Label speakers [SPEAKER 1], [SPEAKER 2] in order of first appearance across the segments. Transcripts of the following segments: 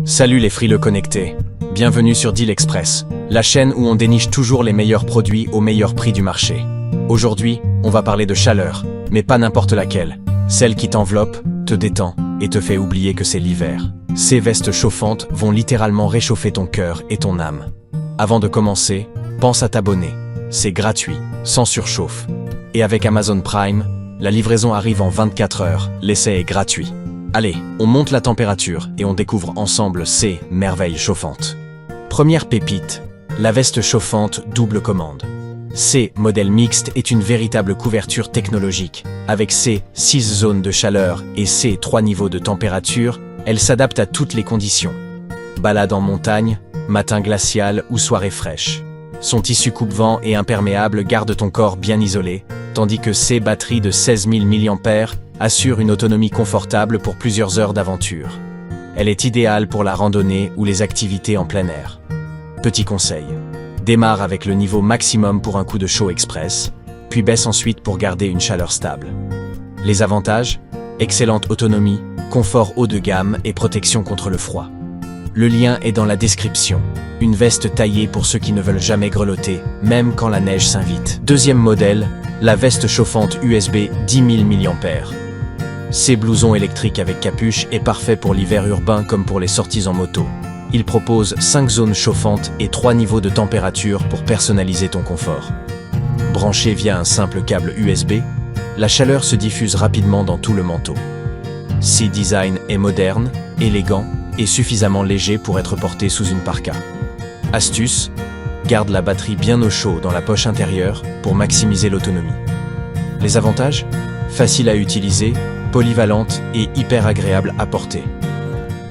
[SPEAKER 1] Salut les frileux connectés, bienvenue sur Deal Express, la chaîne où on déniche toujours les meilleurs produits au meilleur prix du marché. Aujourd'hui, on va parler de chaleur, mais pas n'importe laquelle, celle qui t'enveloppe, te détend et te fait oublier que c'est l'hiver. Ces vestes chauffantes vont littéralement réchauffer ton cœur et ton âme. Avant de commencer, pense à t'abonner, c'est gratuit, sans surchauffe. Et avec Amazon Prime, la livraison arrive en 24 heures, l'essai est gratuit. Allez, on monte la température et on découvre ensemble ces merveilles chauffantes. Première pépite, la veste chauffante double commande. C modèle mixte est une véritable couverture technologique. Avec ses 6 zones de chaleur et ses 3 niveaux de température, elle s'adapte à toutes les conditions. Balade en montagne, matin glacial ou soirée fraîche. Son tissu coupe-vent et imperméable garde ton corps bien isolé, tandis que ses batteries de 16 000 mAh assure une autonomie confortable pour plusieurs heures d'aventure. Elle est idéale pour la randonnée ou les activités en plein air. Petit conseil, démarre avec le niveau maximum pour un coup de chaud express, puis baisse ensuite pour garder une chaleur stable. Les avantages, excellente autonomie, confort haut de gamme et protection contre le froid. Le lien est dans la description. Une veste taillée pour ceux qui ne veulent jamais grelotter, même quand la neige s'invite. Deuxième modèle, la veste chauffante USB 10 000 mAh. Ces blousons électriques avec capuche est parfait pour l'hiver urbain comme pour les sorties en moto. Il propose 5 zones chauffantes et 3 niveaux de température pour personnaliser ton confort. Branché via un simple câble USB, la chaleur se diffuse rapidement dans tout le manteau. Ce design est moderne, élégant et suffisamment léger pour être porté sous une parka. Astuce, garde la batterie bien au chaud dans la poche intérieure pour maximiser l'autonomie. Les avantages? Facile à utiliser, polyvalente et hyper agréable à porter.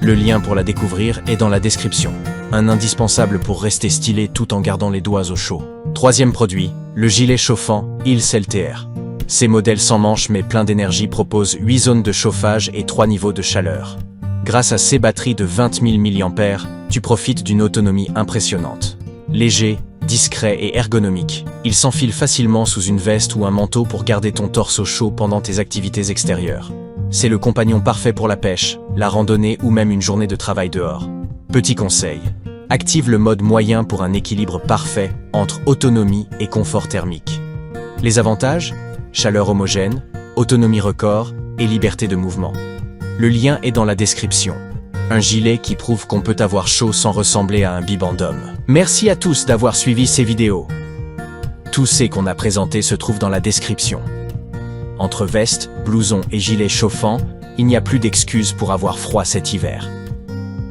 [SPEAKER 1] Le lien pour la découvrir est dans la description. Un indispensable pour rester stylé tout en gardant les doigts au chaud. Troisième produit, le gilet chauffant Hills LTR. Ces modèles sans manches mais plein d'énergie proposent 8 zones de chauffage et 3 niveaux de chaleur. Grâce à ces batteries de 20 000 mAh, tu profites d'une autonomie impressionnante. Léger, discret et ergonomique, il s'enfile facilement sous une veste ou un manteau pour garder ton torse au chaud pendant tes activités extérieures. C'est le compagnon parfait pour la pêche, la randonnée ou même une journée de travail dehors. Petit conseil, active le mode moyen pour un équilibre parfait entre autonomie et confort thermique. Les avantages? Chaleur homogène, autonomie record et liberté de mouvement. Le lien est dans la description. Un gilet qui prouve qu'on peut avoir chaud sans ressembler à un bibendum. Merci à tous d'avoir suivi ces vidéos. Tous ces qu'on a présentés se trouvent dans la description. Entre veste, blouson et gilet chauffant, il n'y a plus d'excuses pour avoir froid cet hiver.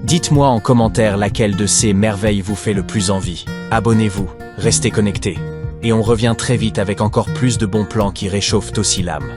[SPEAKER 1] Dites-moi en commentaire laquelle de ces merveilles vous fait le plus envie. Abonnez-vous, restez connectés. Et on revient très vite avec encore plus de bons plans qui réchauffent aussi l'âme.